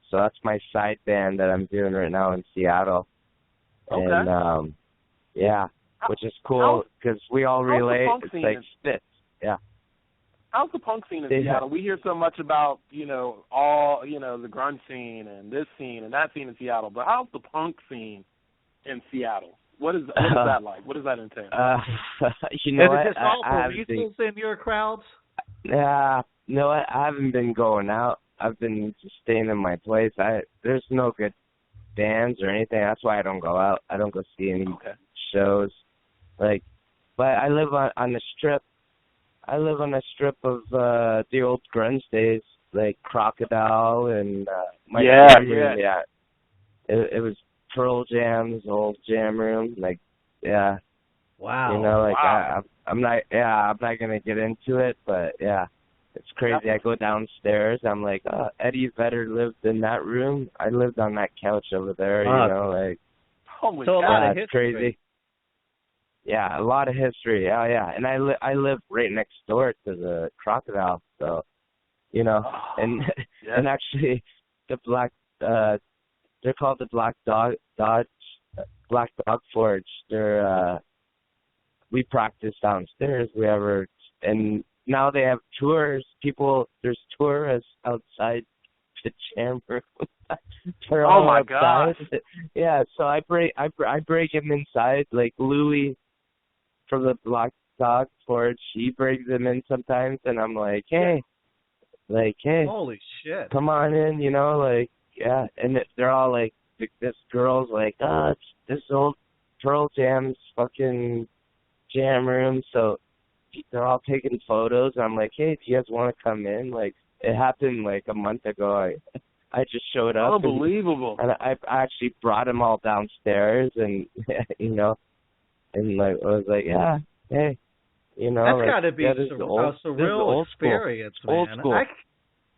So that's my side band that I'm doing right now in Seattle. Okay. And which is cool because we all relate. It's like Spits. Yeah. How's the punk scene in Seattle? We hear so much about, the grunge scene and this scene and that scene in Seattle, but how's the punk scene in Seattle? What is that like? What does that entail? Is it just all police in your crowds? Yeah, no, I haven't been going out. I've been just staying in my place. There's no good bands or anything. That's why I don't go out. I don't go see any shows. But I live on the Strip. I live on a strip of the old grunge days, like Crocodile and my jam room. Yeah. It was Pearl Jam's old jam room. Like, yeah. Wow. I'm not gonna get into it, but yeah, it's crazy. I go downstairs. I'm like, oh, Eddie Vedder lived in that room. I lived on that couch over there. Holy so a lot of it's history. Crazy. Yeah, a lot of history. Oh, yeah. And I live right next door to the Crocodile, so, and actually the they're called the Black Dog Forge. We practice downstairs. And now they have tours. There's tourists outside the jam room. They're all my outside. gosh. Yeah, so I break him inside, like Louie from the Black Dog Forge. He brings them in sometimes, and I'm like, hey, holy shit, come on in, yeah. And they're all like, this girl's like, oh, it's this old Pearl Jam's fucking jam room. So they're all taking photos. I'm like, hey, do you guys want to come in? Like, it happened like a month ago. I just showed up. Unbelievable. And I actually brought them all downstairs, and and I was like, yeah, hey, that's got to be a surreal experience, man. Old school.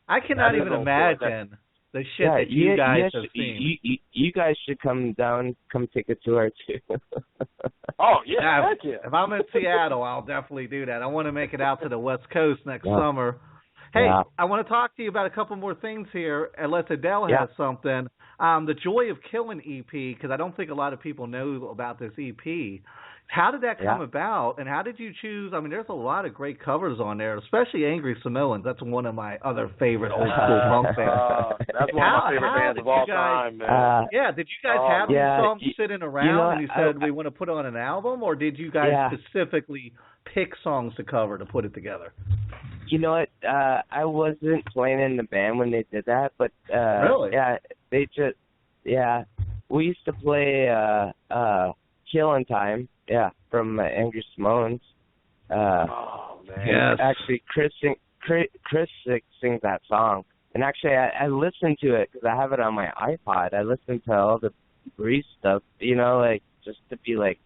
I cannot even imagine the shit that you guys have seen. You guys should come down, come take a tour too. Oh yeah, heck yeah. If I'm in Seattle, I'll definitely do that. I want to make it out to the West Coast next summer. Hey, I want to talk to you about a couple more things here, unless Adele has something. The Joy of Killing EP, because I don't think a lot of people know about this EP. How did that come about, and how did you choose? I mean, there's a lot of great covers on there, especially Angry Samoans. That's one of my other favorite old school punk bands. That's one of my favorite bands of all time, man. Did you guys have these songs sitting around and you said we want to put on an album, or did you guys specifically pick songs to cover to put it together? You know what? I wasn't playing in the band when they did that, but really? Yeah, they just we used to play Killing Time, from Angry Samoans. Oh man! Yes. Actually, Chris sings that song, and actually I listened to it because I have it on my iPod. I listened to all the Grease stuff, just to be like,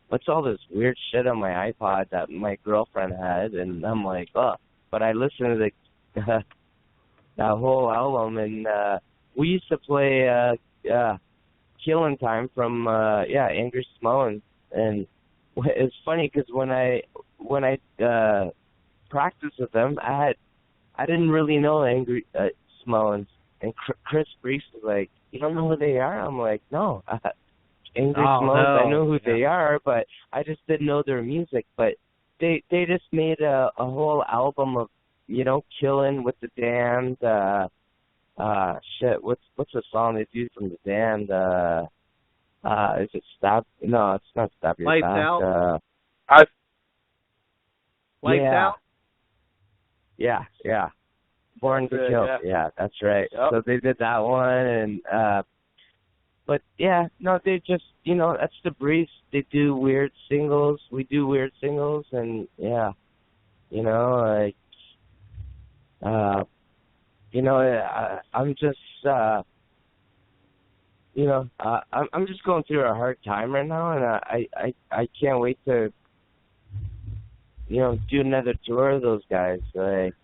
what's all this weird shit on my iPod that my girlfriend had, and I'm like, oh. But I listened to that whole album, and we used to play Killing Time from Angry Samoans, and it's funny because when I practiced with them, I didn't really know Angry Samoans, and Chris Brees was like, "You don't know who they are?" I'm like, "No, Angry Samoans, I know who they are, but I just didn't know their music." But they just made a whole album of, Killing with the Damned. Shit, what's the song they do from the Damned? Is it Stop? No, it's not Stop Your Lights Back. Out. Lights Out. Yeah. Born to Kill. Yeah, that's right. Yep. So they did that one, and but yeah, no, they just, that's the Briefs. They do weird singles. We do weird singles, and yeah, like, I'm just, I'm just going through a hard time right now, and I can't wait to, do another tour of those guys. Like,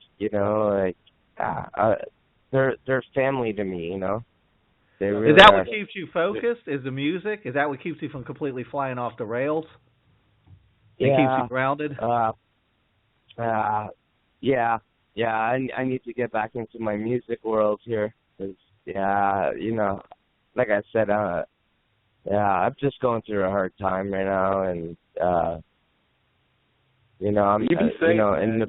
they're family to me, They really Is that are. what keeps you focused? Is the music? Is that what keeps you from completely flying off the rails? It keeps you grounded? Yeah. I need to get back into my music world here. 'Cause, like I said, I'm just going through a hard time right now, and I'm, you be safe, and man.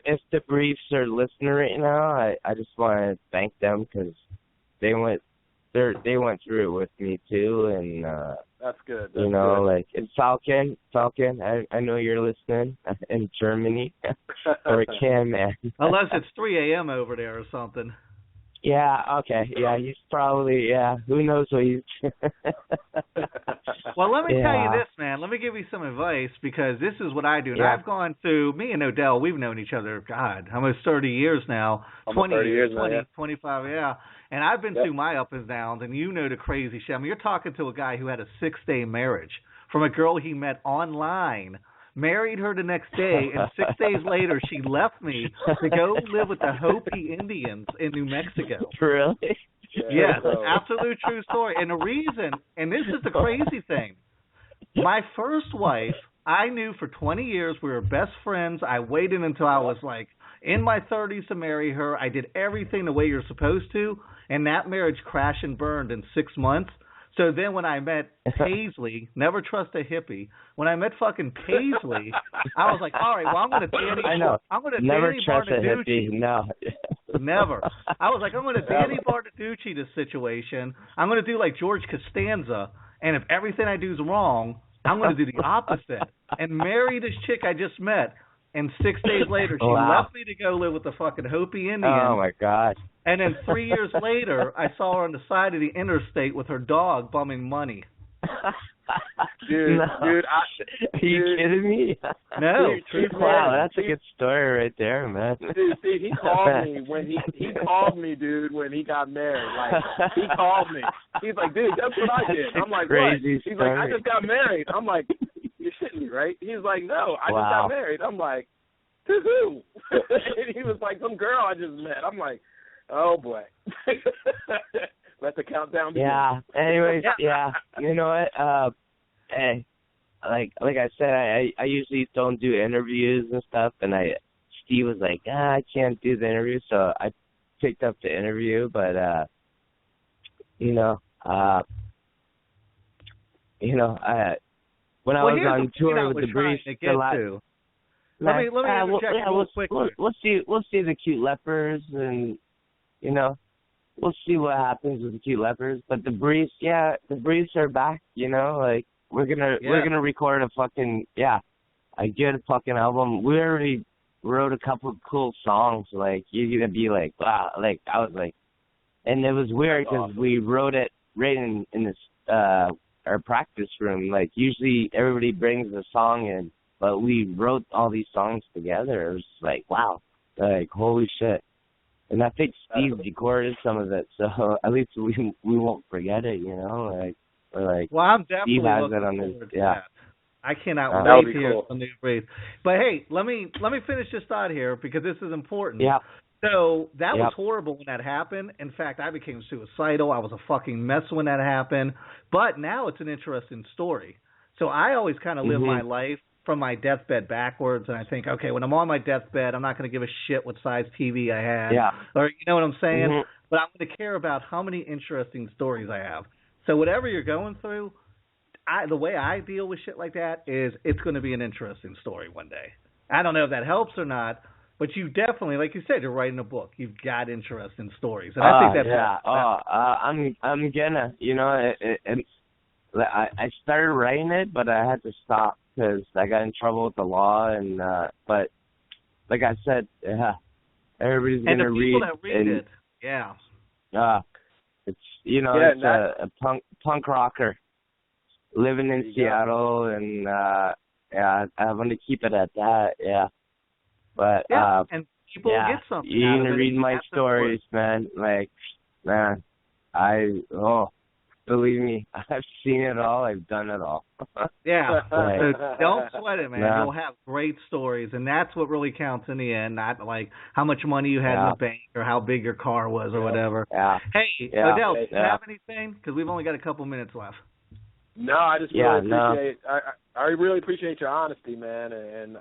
if the Briefs are listening right now, I just want to thank them because they went through it with me too, and that's good. That's good. Like, and Falcon, I know you're listening in Germany, or Cam, man. Unless it's 3 a.m. over there or something. Yeah, okay. Yeah, he's probably, who knows what he's... Well, let me tell you this, man. Let me give you some advice, because this is what I do. And I've gone through, me and O'Dell, we've known each other, God, almost 30 years now. Almost 20 30 years now, 25, yeah. And I've been through my ups and downs, and you know the crazy shit. I mean, you're talking to a guy who had a 6-day marriage from a girl he met online, married her the next day, and 6 days later she left me to go live with the Hopi Indians in New Mexico. Really? Yes, absolute true story. And the reason, and this is the crazy thing, my first wife, I knew for 20 years, we were best friends. I waited until I was like in my 30s to marry her. I did everything the way you're supposed to, and that marriage crashed and burned in 6 months. So then when I met Paisley, never trust a hippie, when I met fucking Paisley, I was like, all right, well, I'm going to Danny never trust a Barnaducci. hippie, no. Never. I was like, I'm going to Danny Barnaducci this situation. I'm going to do like George Costanza, and if everything I do is wrong, I'm going to do the opposite and marry this chick I just met. And 6 days later, she left me to go live with the fucking Hopi Indians. Oh, my God. And then 3 years later, I saw her on the side of the interstate with her dog bumming money. Dude, are you kidding me? No. Wow, that's a good story right there, man. Dude, see, he called me he called me, dude, when he got married. Like, he called me. He's like, dude, that's what I did. I'm like, what? He's like, I just got married. I'm like, you're shitting me, right? He's like, no, I just got married. I'm like, to who? And he was like, some girl I just met. I'm like, oh boy. Let the countdown begin. Yeah. Anyways, you know what? Hey, like I said, I usually don't do interviews and stuff, and Steve was like, I can't do the interview, so I picked up the interview, but when I was on tour with the Briefs, let me interject real quickly. We'll see the Cute Lepers, and we'll see what happens with the Cute Lepers. But the Briefs are back. Like we're gonna record a good fucking album. We already wrote a couple of cool songs. Like you're gonna be like, wow. Like I was like, and it was weird because we wrote it right in this our practice room. Like usually everybody brings a song in, but we wrote all these songs together. It was like, wow, like holy shit. And I think Steve recorded some of it, so at least we won't forget it, Like or like. Well, I'm definitely Steve has looking it on his forward to that. I cannot wait to hear the new Brief. But hey, let me finish this thought here because this is important. Yeah. So that was horrible when that happened. In fact, I became suicidal. I was a fucking mess when that happened. But now it's an interesting story. So I always kind of live my life from my deathbed backwards, and I think, okay, when I'm on my deathbed, I'm not going to give a shit what size TV I had. Yeah. Or you know what I'm saying? But I'm going to care about how many interesting stories I have. So whatever you're going through, the way I deal with shit like that is it's going to be an interesting story one day. I don't know if that helps or not, but you definitely, like you said, you're writing a book. You've got interesting stories, and I think that's I'm gonna, I started writing it, but I had to stop because I got in trouble with the law, and but like I said, everybody's gonna read. And the people that read it, yeah. It's it's a punk rocker living in Seattle, and I want to keep it at that, But and people get something. You're gonna read my stories, man. Like, man, believe me, I've seen it all. I've done it all. Yeah. So don't sweat it, man. Yeah. You'll have great stories, and that's what really counts in the end, not like how much money you had in the bank or how big your car was or whatever. Yeah. Hey, O'Dell, do you have anything? Because we've only got a couple minutes left. No, I just really appreciate. I really appreciate your honesty, man, and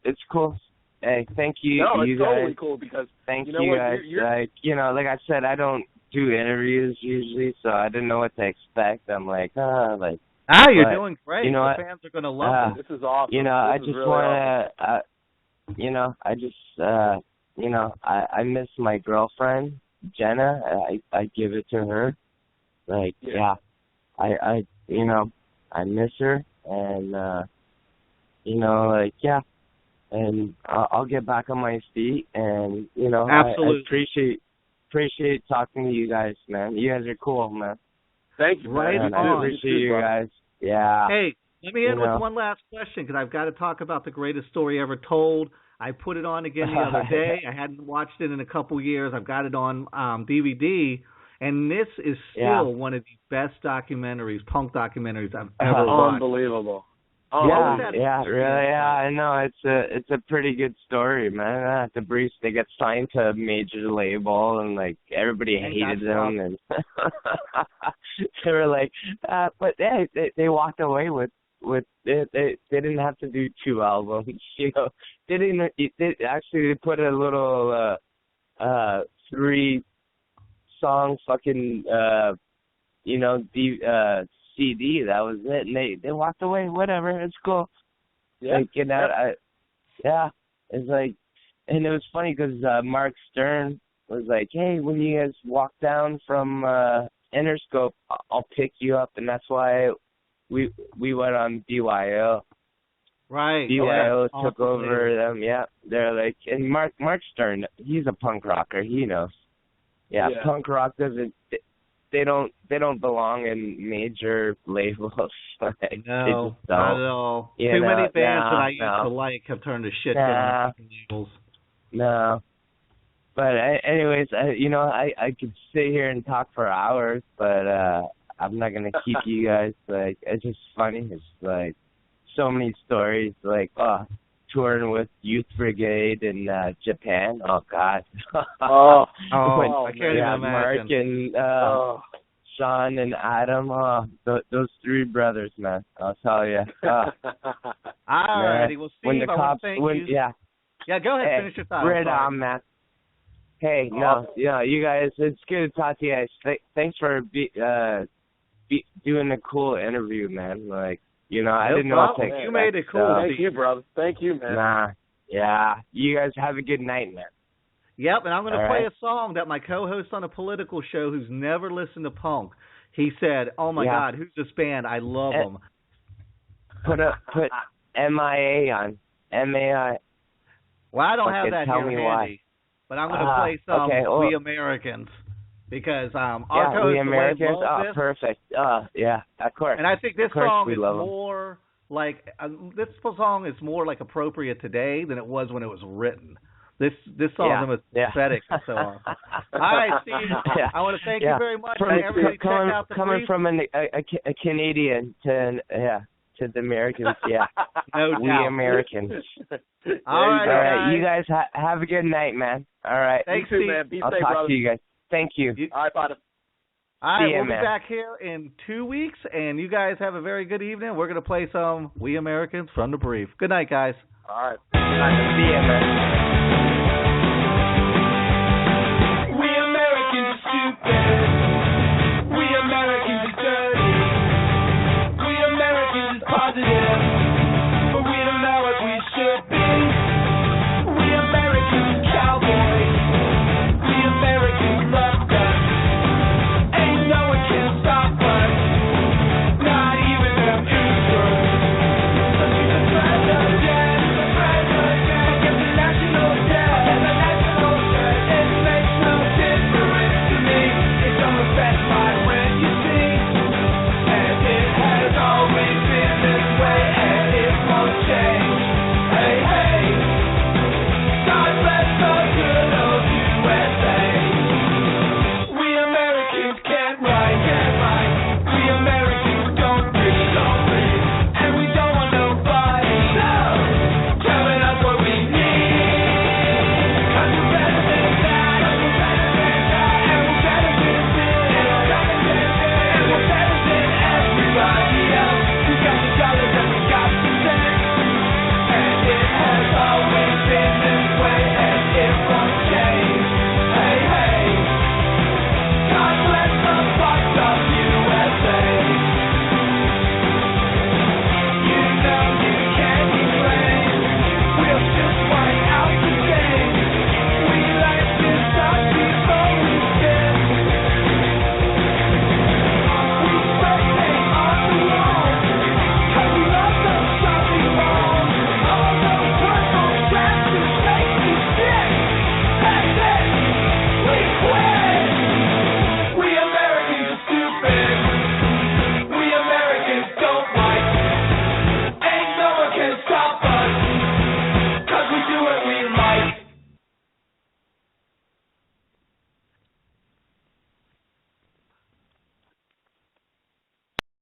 it's cool. Hey, thank you. No, it's you totally guys. Cool because thank you know you what, guys. you're, Like I said, I don't do interviews usually, so I didn't know what to expect. I'm like, you're doing great. You know the fans are gonna love it. This is awesome. I just really want to, I miss my girlfriend Jenna. I give it to her. Like, I miss her, and and I'll get back on my feet, and absolutely. I appreciate talking to you guys, man. You guys are cool, man. Thank you, right man. on. I appreciate you guys. Yeah. Hey, let me end with one last question because I've got to talk about the greatest story ever told. I put it on again the other day. I hadn't watched it in a couple years. I've got it on DVD. And this is still one of the best documentaries, punk documentaries I've ever watched. Unbelievable. Really. Yeah, I know. It's a pretty good story, man. The Briefs, they get signed to a major label, and like everybody hated them, and they were like, but they walked away with they didn't have to do 2 albums, They actually put a little 3-song fucking CD. That was it, and they walked away. Whatever, it's cool. It's like, and it was funny because Mark Stern was like, "Hey, when you guys walk down from Interscope, I'll pick you up," and that's why we went on BYO. Right. BYO took over them. Yeah, they're like, and Mark Stern, he's a punk rocker. He knows. Yeah, punk rock doesn't. They don't belong in major labels. No, not at all. Too many bands that I used to like have turned to shit labels. No. But anyways, I could sit here and talk for hours, but I'm not gonna keep you guys. Like, it's just funny. It's like so many stories. Like, touring with Youth Brigade in Japan. Oh God. I can't even imagine. Mark and Sean and Adam. Those 3 brothers, man. I'll tell you. Alrighty, we'll see. When the cops, go ahead, finish your thought. Right on, man. Hey, you guys. It's good to talk to you guys. Thanks for doing a cool interview, man. Like, I didn't know what to expect. You made it cool. Thank you, brother. Thank you, man. You guys have a good night, man. Yep, and I'm going to play a song that my co-host on a political show who's never listened to punk, he said, "Oh my God, who's this band? I love them." Put MIA on. MAI. Well, I don't have that tell here me handy, why. but I'm going to play some We Americans. Because our We Americans, this. Perfect. Of course. And I think this song is more like this song is more like appropriate today than it was when it was written. This song is pathetic and so on. All right, Steve. I want to thank you very much. Everybody check out the coming from a Canadian to the Americans. No We doubt. Americans. All right, you guys have a good night, man. All right. Thanks, Steve. Man. Be I'll safe, talk brother. to you guys. Thank you. All right, bye. All right, we'll man. be back here in 2 weeks, and you guys have a very good evening. We're going to play some We Americans from the Brief. Good night, guys. All right. Good night. See ya, man.